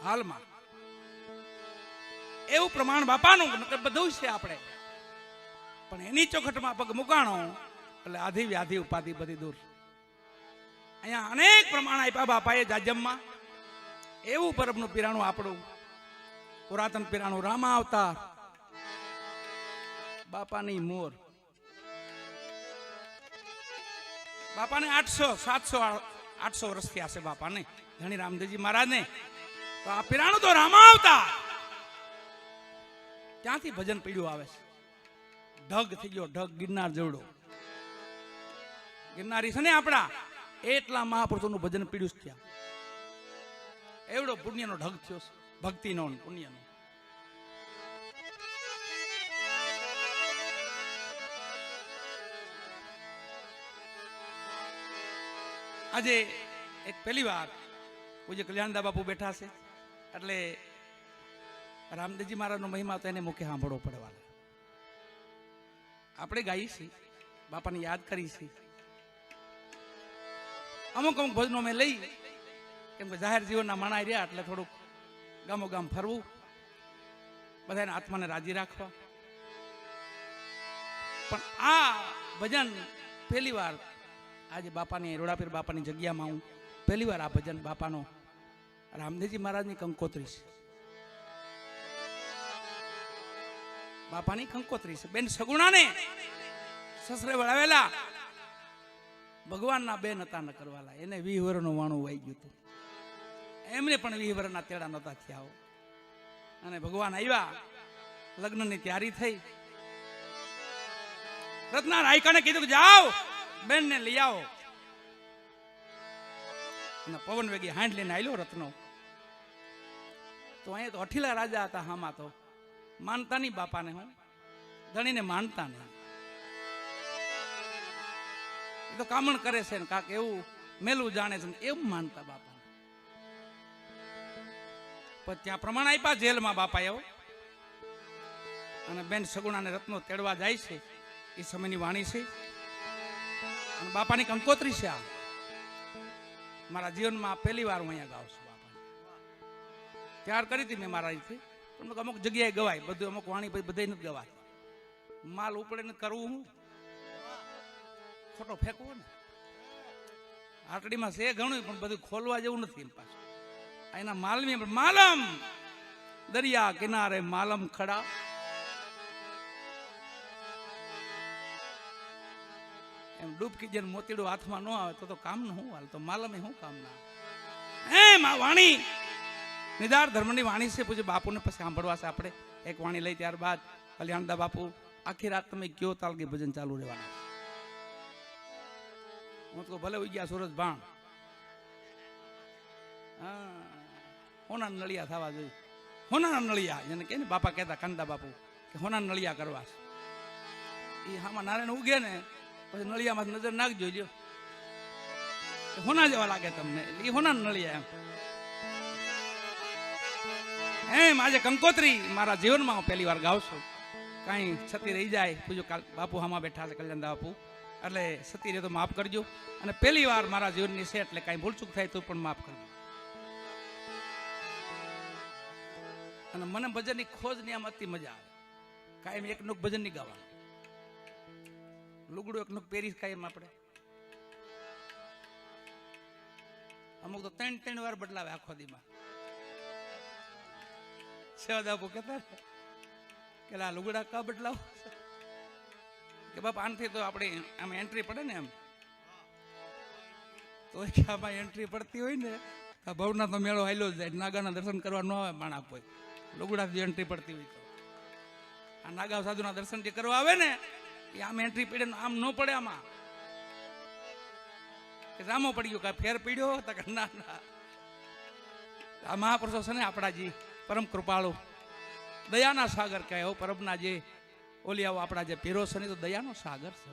હાલમાં એવું પ્રમાણ બાપાનું બધું છે આપણે, પણ એની ચોખટમાં પગ મુકાણો એટલે આધિ વ્યાધિ ઉપાધિ બધી દૂર. અહીંયા અનેક પ્રમાણ આપ્યા બાપાએ જાજમમાં. એવું પરબનું પીરાણું આપણું પુરાતન પીરાણું રામા અવતાર, બાપાની મોર. બાપાને 800 વર્ષ થયા છે બાપાને, ધણી રામદેવજી મહારાજને. તો આ પીરાણું તો રામા અવતાર, ત્યાંથી ભજન પીડ્યું આવે છે. ઢગ થઈ ગયો, ઢગ ગિરનાર જેવડો. ગિરનારી છે ને આપણા, એટલા મહાપુરુષોનું ભજન પીડ્યું છે ત્યાં. એવડો પુણ્યનો ઢગ થયો છે, ભક્તિનો પુણ્યનો. આજે એક પહેલી વાર પૂજ્ય કલ્યાણદા બાપુ બેઠા છે, એટલે રામદેવજી મહારાજનો મહિમા તો એને મુખે સાંભળવો પડે. વાલા આપણે ગાઈ છીએ, બાપાને યાદ કરી છે. અમુક ભજનો મેં લઈ, કેમ કે જાહેર જીવનના માણા રહ્યા એટલે થોડુંક ગામો ગામ ફરવું, બધાને આત્માને રાજી રાખવા. પણ આ ભજન પહેલી વાર આજે બાપાની રોડાપીર બાપાની જગ્યામાં હું પહેલી વાર આ ભજન બાપાનો રામદેવજી મહારાજની કંકોત્રી છે. બાપાની કંકોત્રી છે. બેન સગુણાને સસરે વળાવેલા ભગવાનના બેન હતા ન કરવાલા, એને 20 વર્ષનું વાણું વાઈ ગયું હતું. એમને પણ 20 વર્ષના તેડા નહોતા થયા. અને ભગવાન આવ્યા, લગ્નની તૈયારી થઈ. રત્ના રાયકાને કીધું કે જાઓ બેનને લઈ આવો. અને પવન વેગી હાંડ લઈને આવ્યો રત્નો. તો અહીંયા તો અઠીલા રાજા હતા. હામાં તો માનતા નહીં બાપાને, હું ધણીને માનતા નહીં. એ તો કામણ કરે છે ને કાક એવું મેલું જાણે છે એવું માનતા બાપાને. પણ ત્યાં પ્રમાણ આપ્યા જેલમાં બાપા એવો. અને બેન સગુણાને રત્નો તેડવા જાય છે, એ સમયની વાણી છે. અને બાપાની કંકોત્રી છે. આ મારા જીવનમાં પહેલી વાર હું અહીંયા ગાઉં છું. બાપાને તૈયાર કરી હતી મેં મારા અહીંથી, પણ અમુક જગ્યાએ ગવાય બધું, અમુક વાણી બધે નથી ગવાય. માલ ઉપડે ને કરવું, હું ખોટો ફેંકવો ને. આટડીમાં છે ઘણું, પણ બધું ખોલવા જેવું નથી. એમ પાછું એના માલમી માલમ દરિયા કિનારે માલમ ખડા. એમ ડૂબકી જેને મોતીડું હાથમાં ન આવે તો કામ ન હું હાલ, તો માલમે શું કામ ના. એમ આ વાણી નિદાર ધર્મની વાણી છે. પૂછે બાપુને પછી સાંભળવા છે આપણે. એક વાણી લઈ ત્યારબાદ કલ્યાણદા બાપુ આખી રાત તમે કયો તાલગી ભજન ચાલુ રહેવાના. હું તો ભલે ઉઈ ગયા સુરજ ભાણ, હોના નળિયા થવા જોઈએ. હોના નળિયા જેને કે ને બાપા કહેતા કાંદા બાપુ કે હોના નળિયા કરવા છે. એ હામાં નારાયણ ઉગે ને પછી નળિયામાં નજર નાખજો, લ્યો હોના જેવા લાગે તમને, એ હોના નળિયા. એમ આજે કંકોત્રી મારા જીવનમાં હું પહેલી વાર ગાઉં છું. કાંઈ છતી રહી જાય, પૂજો બાપુ હામાં બેઠા છે કલ્યાણદા બાપુ, એટલે સતી રહે તો માફ કરજો. અને પહેલી વાર મારા જીવનની છે એટલે કાંઈ ભૂલચૂક થાય તો પણ માફ કરજો. અને મને ભજનની ખોજની આમ અતિ મજા આવે. કાંઈ એકનું ભજન નહીં ગાવાનું, લુગડું એકનું પહેરી કાયમ આપણે. અમુક તો 3 વાર બદલાવે આખો દીમાં. સેવાદાપુ કહેતા કે આ લુગડા કા બદલાવ કે બાપ આનથી તો આપણે આમ એન્ટ્રી પડે ને, એમ તો આમાં એન્ટ્રી પડતી હોય ને તો ભવના તો મેળો હાલ્યો જ જાય. નાગાના દર્શન કરવા ન આવે માણા કોઈ, લુગડાથી એન્ટ્રી પડતી હોય તો. આ નાગા સાધુના દર્શન જે કરવા આવે ને એ આમ એન્ટ્રી પડે આમ ન પડે. આમાં કે રામો પડી ગયો, કાંઈ ફેર પીડ્યો તો કે ના ના. આ મહાપુરુષો છે ને આપણા જે પરમ કૃપાળુ દયાના સાગર કહે. પરબના જે ઓલિયાઓ આપણા જે પીરો છે ને તો દયાનો સાગર છે.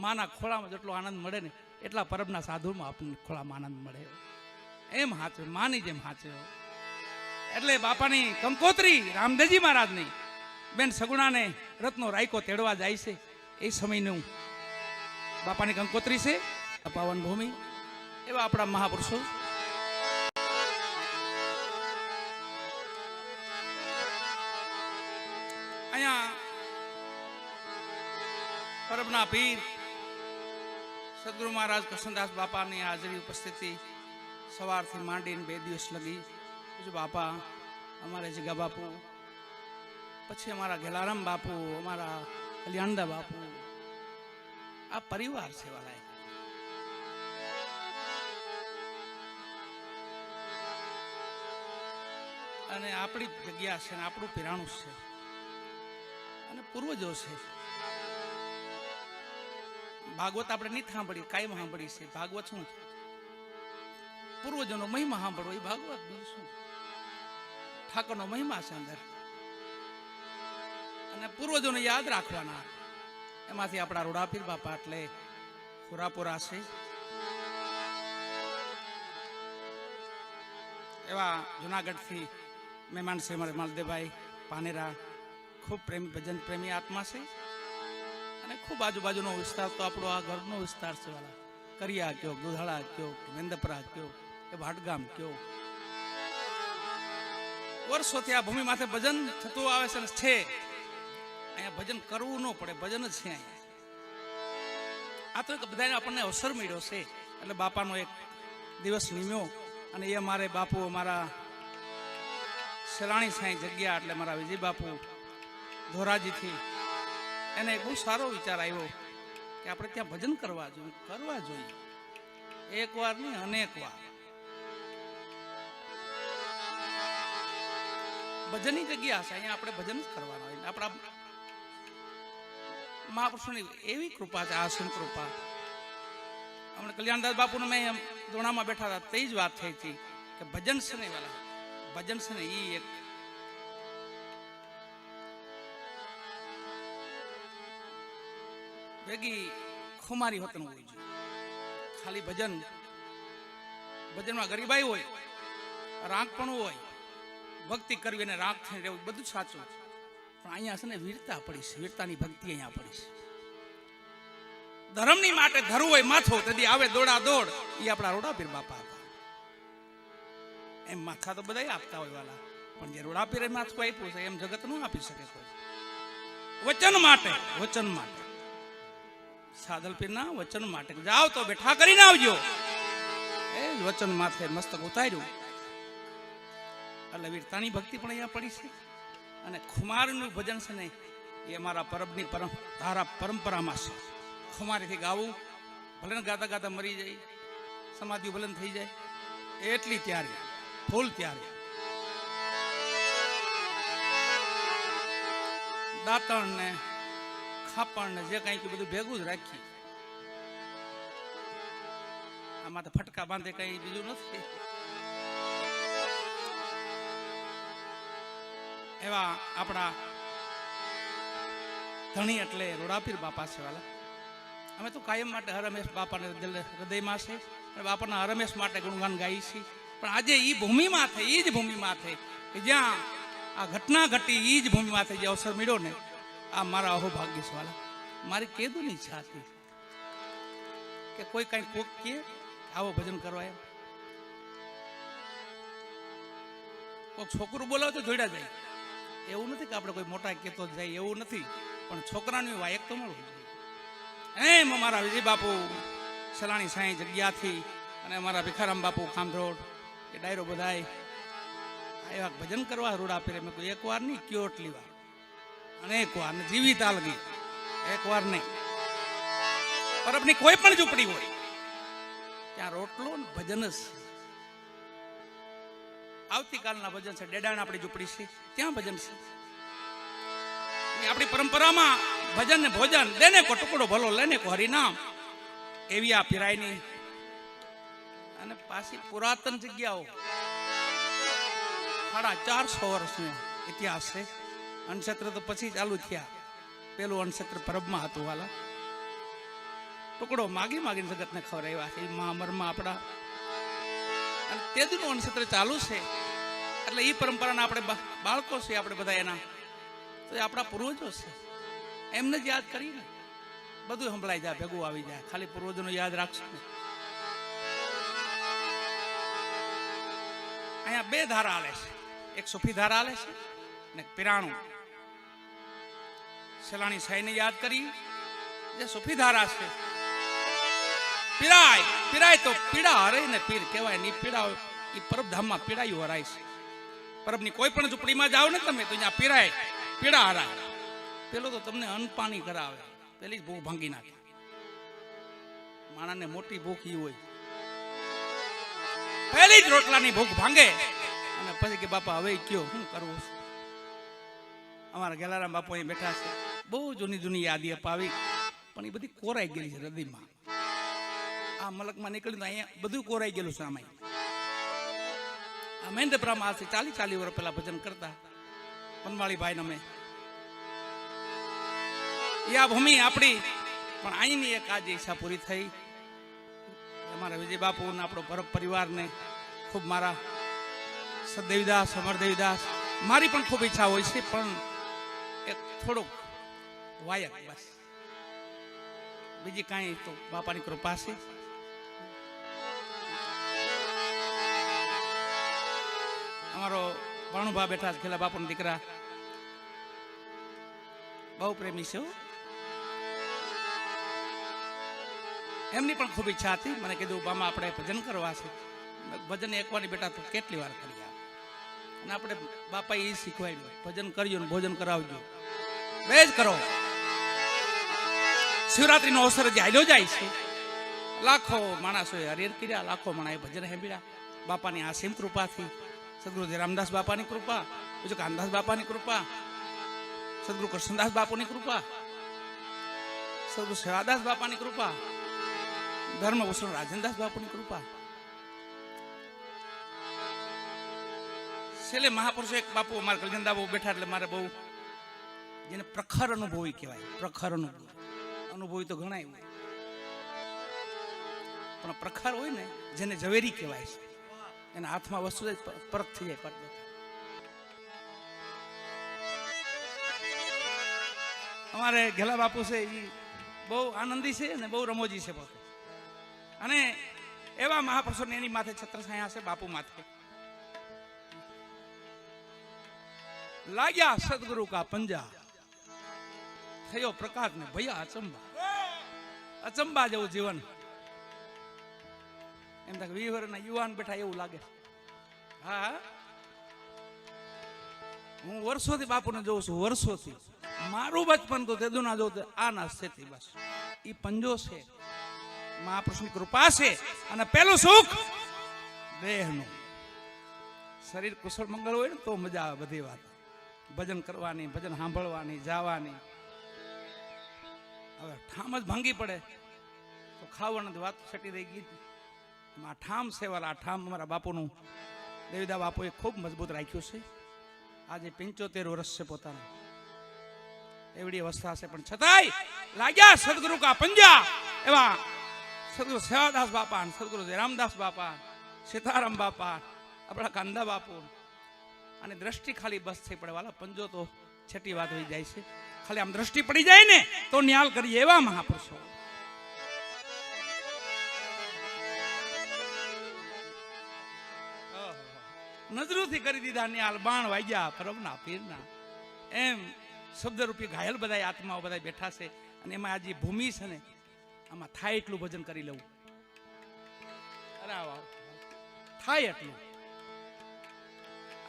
માના ખોળામાં જેટલો આનંદ મળે ને એટલા પરબના સાધુમાં આપણને ખોળામાં આનંદ મળે. એમ હાચવે, માની જેમ હાચવે. એટલે બાપાની કંકોત્રી રામદેવજી મહારાજની બેન સગુણાને રત્નો રાયકો તેડવા જાય છે એ સમયનું બાપાની કંકોત્રી છે. પાવન ભૂમિ એવા આપણા મહાપુરુષો અહીંયા પરબના પીર સદગુરુ મહારાજ કૃષ્ણદાસ બાપાની હાજરી ઉપસ્થિતિ સવારથી માંડીને 2 દિવસ લગી. પછી બાપા, અમારે જીગા બાપુ, પછી અમારા ગેલારામ બાપુ, અમારા કલ્યાણદા બાપુ, આ પરિવાર છે વાલા. અને આપણી જગ્યા છે ને આપણું પિરાણું છે અને પૂર્વજો છે. ભાગવત આપણે નહીં સાંભળી, કાયમ સાંભળી છે. ભાગવત શું? પૂર્વજોનો મહિમા સાંભળવો એ ભાગવત. બીજું શું? ઠાકોરનો મહિમા છે અંદર, અને પૂર્વજોને યાદ રાખવાના. એમાંથી આપણા રોડાપીર બાપા એટલે ખોરાપુરા છે. એવા જુનાગઢથી મહેમાન છે મારે માલદેવભાઈ પાનેરા, ખૂબ પ્રેમી, ભજન પ્રેમી આત્મા છે. અને ખૂબ આજુબાજુનો વિસ્તાર તો આપણો આ ઘરનો વિસ્તાર છે વાલા. કરિયા કયો, દુધાળા કયો, વેંદપરા કયો, કે ભાટગામ કયો, વર્ષોથી આ ભૂમિ માથે ભજન થતું આવે છે. છે અહીંયા ભજન કરવું ન પડે, ભજન જ છે અહીંયા. આ તો એક બધાને આપણને અવસર મળ્યો છે એટલે બાપાનો એક દિવસ નિમ્યો. અને એ મારે બાપુ, અમારા શેરાણી સાંઈ જગ્યા એટલે મારા વિજય બાપુ ધોરાજીથી, એને એક બહુ સારો વિચાર આવ્યો કે આપણે ત્યાં ભજન કરવા જોઈએ. એક વાર નહીં, અનેક વાર. ભજનની જગ્યા છે, અહીંયા આપણે ભજન જ કરવાનું હોય. આપણા મહાપુરુષોની એવી કૃપા છે, આસીન કૃપા. હમણાં કલ્યાણદાસ બાપુને મેં દોણામાં બેઠા હતા, તે જ વાત થઈ હતી કે ભજન છે ને વાલા, ભજન છે ને એ એક ભેગી ખુમારી હોતું હોય છે. ખાલી ભજનમાં ગરીબાઈ હોય, રાંકપણું હોય, ભક્તિ કરવી અને રાંક થઈને રહેવું, બધું સાચું. પણ અહીંયા છે ને વીરતા પડી છે, વીરતાની ભક્તિ અહીંયા પડી છે. ધર્મની માટે ધરવું હોય માથો, તેથી આવે દોડા દોડ. એ આપણા રોડાપીર બાપા હતા. એમ માથા તો બધા આપતા હોય વાલા, પણ જે રોડાપીરે માથું આપ્યું છે એમ જગત નું આપી શકે કોઈ. વચન માટે સાદલપીરના વચન માટે જાઓ તો બેઠા કરીને આવજો. એ જ વચન માથે મસ્તક ઉતાર્યું એટલે વીરતાની ભક્તિ પણ અહીંયા પડી છે. અને ખુમારનું ભજન છે ને એ અમારા પરબની પરંપરામાં છે. ખુમારીથી ગાવું, ભલે ગાતા ગાતા મરી જાય, સમાધિ ભલન થઈ જાય, એટલી ત્યારે ફૂલ ત્યારે દાંતણ ને ખાપણ ને જે કઈ બધું ભેગું જ રાખી. આમાં તો ફટકા બાંધે કઈ બીજું નથી. એવા આપણા ધણી એટલે રોડાપીર બાપા છે વાલા. અમે તો કાયમ માટે હરમેશ બાપાને હૃદયમાં છે, બાપાના હરમેશ માટે ગુણગાન ગાઈ છીએ. પણ આજે એ ભૂમિમાં થઈ, એ જ ભૂમિમાં થઈ કે જ્યાં આ ઘટના ઘટી, એ જ ભૂમિમાં થઈ જે અવસર મળ્યો ને, આ મારા અહોભાગ્ય છે વાલા. મારી કેદુની ઈચ્છા હતી કે કોઈ કઈ કોક કે આવો ભજન કરવા. એમ કોઈક છોકરું બોલાવે તો જોડ્યા જાય. એવું નથી કે આપણે કોઈ મોટા કહેતો જાય, એવું નથી. પણ છોકરાની વાયક તો મળવું જોઈએ. એમ અમારા વિજય બાપુ સલાણી સાંઈ જગ્યાથી અને અમારા ભીખારામ બાપુ ખામધોડ એ ડાયરો બધાય એવા ભજન કરવા રોડાપીરે. મેં કોઈ એક વાર નહીં, કયો એટલી વાર, અનેક વાર. ને જીવિત આલગી એક વાર નહીં. પરબની કોઈ પણ ઝૂંપડી હોય ત્યાં રોટલો ને ભજન જ. આવતીકાલના ભજન છે, ડેડાણ આપણી ઝૂંપડી છે, ત્યાં ભજન છે. આપણી પરંપરામાં ભજન ને ભોજન, દેને કો ટુકડો ભલો લેને કો હરિનામ, એવી આ પીરાયની. અને પાછી પુરાતન જગ્યાઓ 450 વર્ષનો ઇતિહાસ છે. અન્નક્ષેત્ર તો પછી ચાલુ થયા, પેલું અન્નક્ષેત્ર પરબમાં હતું વાલા. ટુકડો માગીને જગતને ખવડાવ્યા છે મહામરમાં આપણા. અને તેદીનું અન્નક્ષેત્ર ચાલુ છે એટલે એ પરંપરાના આપણે બાળકો છે, આપણે બધા એના તો આપણા પૂર્વજો છે. એમને જ યાદ કરીને બધું સંભળાઈ જાય, ભેગું આવી જાય. ખાલી પૂર્વજોનો યાદ રાખશો ને. અહીંયા 2 ધારા હાલે છે, એક સુફી ધારા હાલે છે ને એક પિરાણું. સેલાણી સાઈને યાદ કરી જે સુફીધારા છે. પીરાય પીરાય તો પીડા હરે ને પીર કહેવાય ને. પીડા એ પરબધામમાં પીડાયું હરાય છે. પરબની કોઈ પણ ઝૂંપડીમાં જાઓ ને તમે તો અહીંયા પીરાય પીડા હરાય. પેલો તો તમને અન્ન પાણી કરાવે, પેલી જ ભૂખ ભાંગી નાખે. માણસને મોટી ભૂખ ઈ હોય, પહેલી જ રોટલાની ભૂખ ભાંગે અને પછી કે બાપા હવે કયો શું કરવું. અમારા ગેલારામ બાપુ અહીં બેઠા છે, બહુ જૂની જૂની યાદી અપાવી, પણ એ બધી કોરાઈ ગયેલી છે હૃદયમાં. આ મલકમાં નીકળ્યું તો અહીંયા બધું કોરાઈ ગયેલું છે. આમાં આ મહેન્દ્રપુરામાં આજથી 40 વર્ષ પહેલા ભજન કરતા પનવાળી ભાઈ અમે. એ આ ભૂમિ આપણી, પણ અહીંની એક આજે ઈચ્છા પૂરી થઈ. અમારા વિજય બાપુ અને આપણો પરબ પરિવારને ખૂબ, મારા સદદેવીદાસ અમરદેવીદાસ, મારી પણ ખૂબ ઈચ્છા હોય છે, પણ એક થોડુંક વાયક બસ, બીજી કાંઈ તો બાપાની કૃપા છે. અમારો ભાણુભા બેઠા છે, ખેલા બાપુના દીકરા, બહુ પ્રેમી છે. એમની પણ ખૂબ ઈચ્છા હતી. મને કીધું બામા આપણે ભજન કરવા છે. ભજન એકવાર બેટા તો કેટલી વાર કરી અને આપણે બાપા એ શીખવાડ્યું, ભજન કરજો ને ભોજન કરાવજો, બે જ કરો. શિવરાત્રીનો અવસર જે હાલ્યો જાય છે, લાખો માણસોએ હરિહર કર્યા, લાખો માણસે ભજન સાંભળ્યા. બાપાની આસીમ કૃપાથી, સદગુરુ રામદાસ બાપાની કૃપા, બીજું કાનદાસ બાપાની કૃપા, સદગુરુ કૃષ્ણદાસ બાપુની કૃપા, સદગુરુ સેવાદાસ બાપાની કૃપા, ધર્મભૂષણ રાજનદાસ બાપુની કૃપા. છેલ્લે મહાપુરુષો એક બાપુ અમારા કલજનદા બહુ બેઠા, એટલે મારે બહુ જેને પ્રખર અનુભવી કહેવાય. પ્રખર અનુભવી તો ઘણા હોય, પણ પ્રખર હોય ને જેને ઝવેરી કહેવાય છે, એના હાથમાં વસ્તુ પરત થઈ જાય. પરત અમારે ઘેલા બાપુ છે, એ બહુ આનંદી છે અને બહુ રમોજી છે પોતે. અને એવા મહાપુરુષોને એની માથે છત્રછાયા છે, બાપુ માથે. લાગ્યા સદગુરુ કા પંજા, થયો પ્રકાશ ને ભૈયા અચંબા. અચંબા જેવું જીવન. એમ થાય 20 વર્ષના યુવાન બેઠા એવું લાગે. હા, હું વર્ષોથી બાપુને જોઉં છું, વર્ષોથી. મારું બચપન તો તેદુના જોઉં આ ના સ્થિતિ. બસ ઈ પંજો છે, મહાપુરુષની કૃપા છે. અને પેલું સુખ દેહનું. શરીર કુશળ મંગળ હોય ને તો મજા આવે બધી વાત. ભજન કરવાની, ભજન સાંભળવાની, જવાની. હવે ઠામ જ ભાંગી પડે તો ખાવાની વાત છટી રહી ગઈ. આ ઠામ સેવાલા, આ ઠામ અમારા બાપુનું, દેવીદા બાપુએ ખૂબ મજબૂત રાખ્યું છે. આજે 75 વર્ષ છે પોતાના, એવડી અવસ્થા છે, પણ છતાંય લાગ્યા સદગુરુ કા પંજા. એવા સદગુરુ સેવાદાસ બાપા, સદગુરુ રામદાસ બાપા, સીતારામ બાપા, આપણા કાંદા બાપુ. અને દ્રષ્ટિ ખાલી બસ થઈ પડે વાલા, પંજો તો છેટી વાત હોઈ જાય છે. ખાલી આમ દ્રષ્ટિ પડી જાય ને તો ન્યાલ કરીએ એવા મહાપુરુષો. નજરોથી કરી દીધા ન્યાલ, બાણ વાગ્યા પરબના પીરના. એમ શબ્દરૂપી ઘાયલ બધા આત્માઓ બધા બેઠા છે. અને એમાં આજે ભૂમિ છે ને, આમાં થાય એટલું ભજન કરી લઉં. અરે થાય એટલું.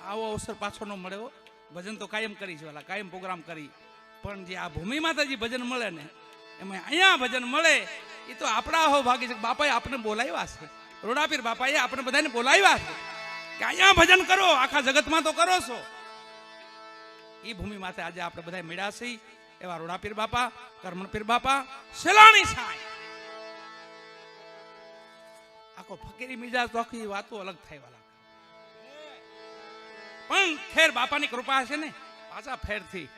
આવો અવસર પાછો ન મળ્યો. ભજન તો કાયમ કરી છે વાલા, કાયમ પ્રોગ્રામ કરી. પણ જે આ ભૂમિ માતા જે ભજન મળે ને, એમાં અહીંયા ભજન મળે એ તો આપણા હો ભાગી છે. બાપાએ આપણે બોલાવ્યા છે, રોડાપીર બાપાએ આપણે બધાને બોલાવ્યા છે કે અહીંયા ભજન કરો, આખા જગતમાં તો કરો છો. એ ભૂમિ માથે આજે આપણે બધા મળ્યા છીએ. એવા રોડાપીર બાપા, કરમણપીર બાપા, સેલાણી સાંઈ. આખો ફકીરી મિજાજ તો આખી વાતો અલગ થાય વાલા. પણ ખેર બાપાની કૃપા છે ને, પાછા ફેરથી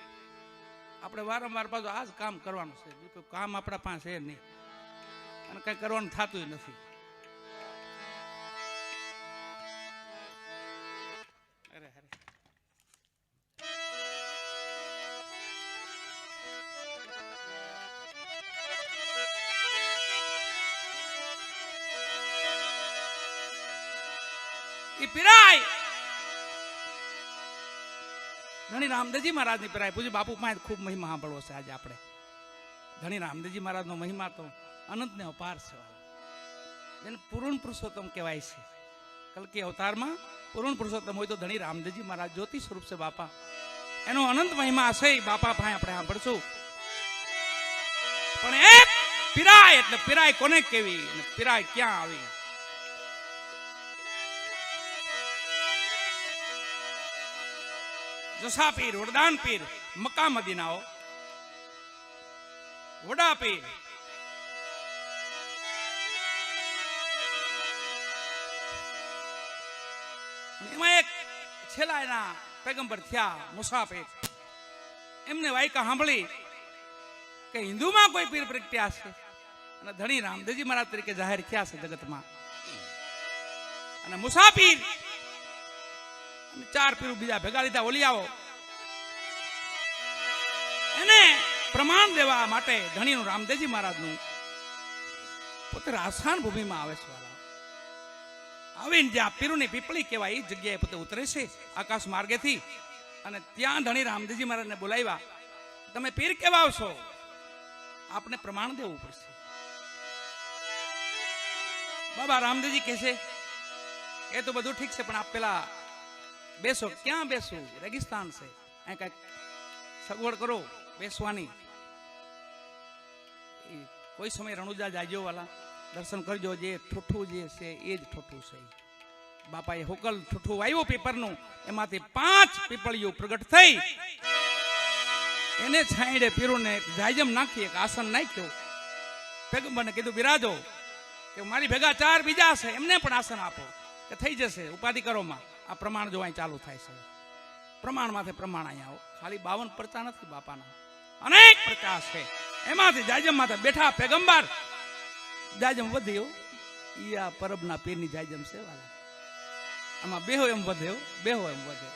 આપણે વારંવાર પાછું આ જ કામ કરવાનું છે. બીજું કામ આપણા પાસે છે નહીં, અને કઈ કરવાનું થતું નથી. અરે અરે ઈ પીરાય ધણી રામદેવજી મહારાજની પીરાય પૂજ્ય બાપુ પાસે ખૂબ મહિમા સાંભળવો છે આજે આપણે. ધણી રામદેવજી મહારાજનો મહિમા તો અનંતને અપાર છે. એને પૂર્ણ પુરુષોત્તમ કહેવાય છે. કલ્કી અવતારમાં પૂર્ણ પુરુષોત્તમ હોય તો ધણી રામદેવજી મહારાજ જ્યોતિ સ્વરૂપ છે બાપા. એનો અનંત મહિમા છે બાપા પાસે આપણે સાંભળશું. પણ એક પીરાય એટલે પીરાય કોને કેવી અને પીરાય ક્યાં આવી? જસા પીર, વરદાન પીર, મક્કા મદીનાઓ, વડા પીર, એમાં એક છેલ્લા એના પેગમ્બર થયા મુસાફિર. એમને વાયકા સાંભળી કે હિન્દુમાં કોઈ પીર પ્રગટ્યા છે અને ધણી રામદેવજી મહારાજ તરીકે જાહેર થયા છે જગતમાં. અને મુસાફિર ચાર પીર બીજા ભેગા લીધા. ઓલિયાઓ એને પ્રમાણ દેવા માટે ધણીનું રામદેવજી મહારાજનું પોતે રાજસ્થાન ભૂમિમાં આવે છે. આવીને જ્યાં પીરુની પીપળી કહેવાય એ જગ્યાએ પોતે ઉતરે છે આકાશ માર્ગેથી. અને ત્યાં ધણી રામદેવજી મહારાજને બોલાવ્યા. તમે પીર કેવા આવશો? આપને પ્રમાણ દેવું પડશે. બાબા રામદેવજી કહે છે એ તો બધું ઠીક છે પણ આપ પેલા બેસો. ક્યાં બેસું? રેગિસ્તાન છે, અહીં કઈક સગવડ કરો બેસવાની. કોઈ સમય રણુજા જાજો વાલા દર્શન કરજો. જે ઠુઠું જે છે એ જ ઠુઠું છે. બાપાએ હોકલ ઠુઠું આવ્યું પેપરનું, એમાંથી 5 પીપળીઓ પ્રગટ થઈ. એને છાંયડે પીરુને જાયજમ નાખી એક આસન નાખ્યો. પેગમ્બરને કીધું બિરાજો કે મારી ભેગા 4 બીજા છે એમને પણ આસન આપો કે થઈ જશે. ઉપાધિ કરોમાં આ પ્રમાણ જો અહીં ચાલુ થાય છે. પ્રમાણ માથે પ્રમાણ અહીંયા આવો. ખાલી 52 પરચા નથી બાપાના, અનેક પરચા છે. એમાંથી જાયજમ માથે બેઠા પેગમ્બર. જાયજમ વધ્યો ઈ આ પરબના પીરની જાયજમ છે વાલા. આમાં બેહો એમ વધ્યો, બેહો એમ વધ્યો.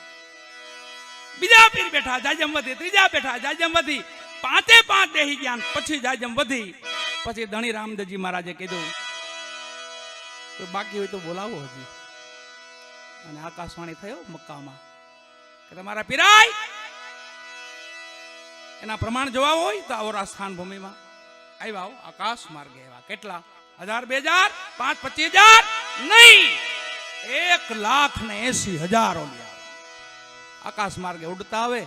બીજા પીર બેઠા, જાયજમ વધી. ત્રીજા બેઠા, જાયજમ વધી. 5 બેહી ગયા. પછી જાયજમ વધી. પછી ધણી રામદેવજી મહારાજે કીધું કોઈ બાકી હોય તો બોલાવો હજી. અને આકાશવાણી થયો મક્કામાં કે તમારા પીરાય એના પ્રમાણ જોવા હોય તો આવો રાજસ્થાન ભૂમિમાં આવ્યા આવો. આકાશ માર્ગે આવ્યા. કેટલા? 1000, 2000, 5, 25,000 નહીં, 1,80,000 આકાશ માર્ગે ઉડતા આવે.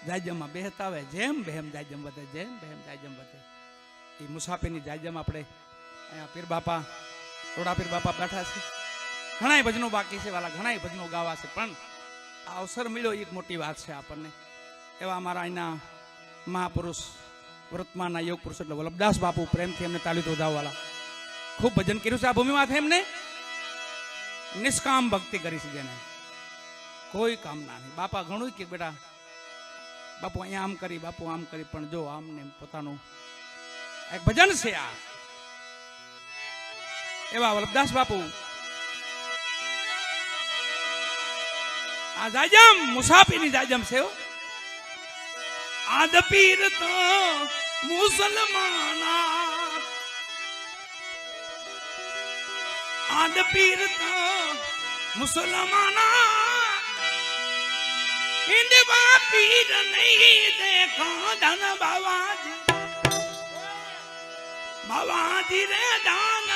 જાયજમમાં બેહતા આવે. જેમ બેહમ જાયજમ વધે, જેમ બેહમ જાયજમ વધે. એ મુસાફિરની જાયજમ આપણે અહીંયા પીર બાપા, રોડા પીર બાપા બેઠા છે. ઘણા ભજનો બાકી છે વાલા, ઘણા ભજનો ગાવા છે. પણ આ અવસર મળ્યો એક મોટી વાત છે આપણને. એવા અમારા અહીંના મહાપુરુષ, વર્તમાનના યોગ પુરુષ એટલે વલ્લભદાસ બાપુ પ્રેમથી એમને તાલી વધાવવાલા ખૂબ ભજન કર્યું છે આ ભૂમિમાંથી. એમને નિષ્કામ ભક્તિ કરી છે, જેને કોઈ કામના નહીં. બાપા ઘણું કે બેટા બાપુ અહીંયા આમ કરી, બાપુ આમ કરી, પણ જો આમને પોતાનું એક ભજન છે આ. એવા વલ્લભદાસ બાપુ આ જાયજમ મુસાફિરની જાયજમ છે. આદ પીર તો મુસલમાના, આદ પીર તો મુસલમાના, हिंदवा पीर नहीं देखा धन बाबाजी, बाबाजी रे दान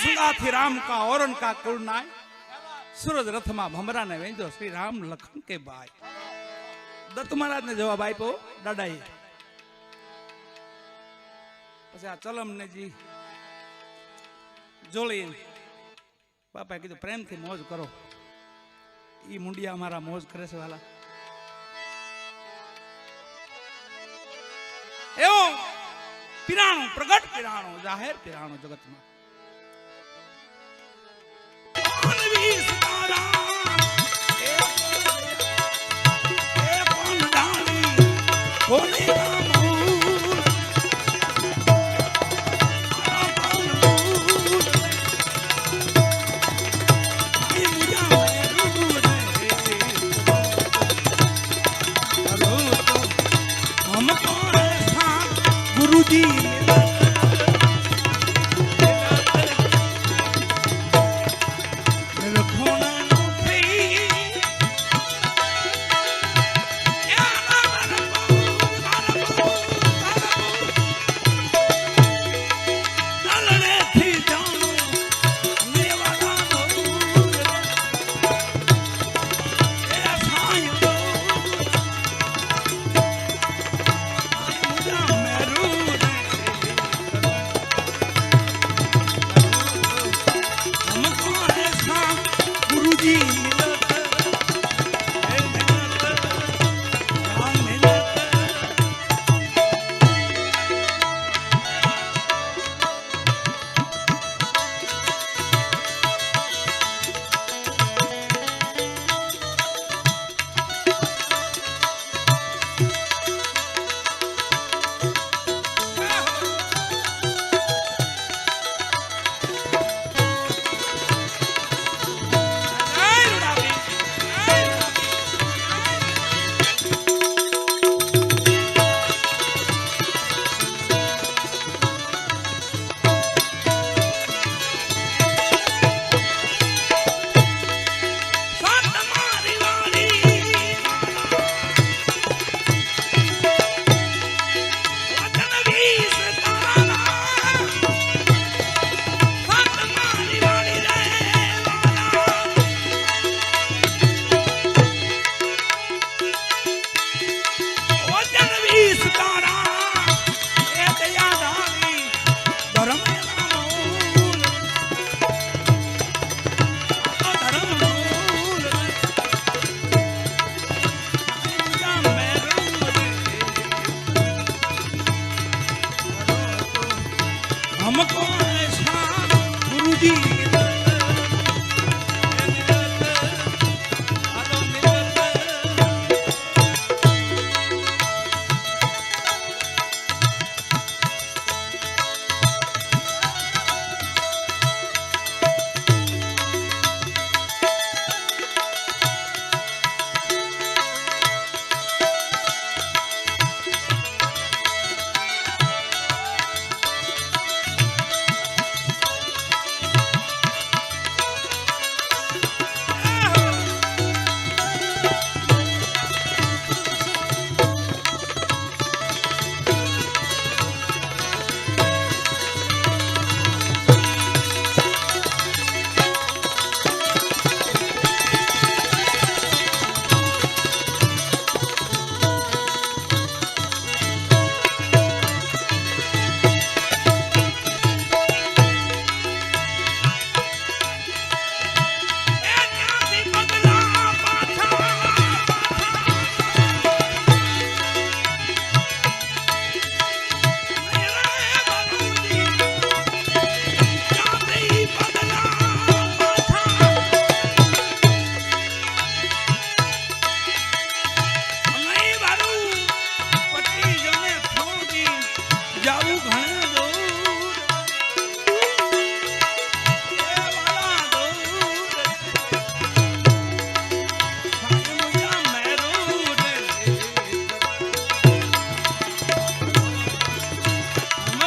संगाथी राम का औरन का कुलनाय सूरज रथ में भमरा ने वेंदो श्री राम लखन के भाई दत्त महाराज ने जवाब आप्यो दादाए પછી આ ચલમને જી જોડી બાપાએ કીધું પ્રેમથી મોજ કરો ઈ મુંડિયા અમારા મોજ કરે છે વાલા એવો પિરાણું પ્રગટ પિરાણું જાહેર પિરાણું જગતમાં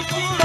I'm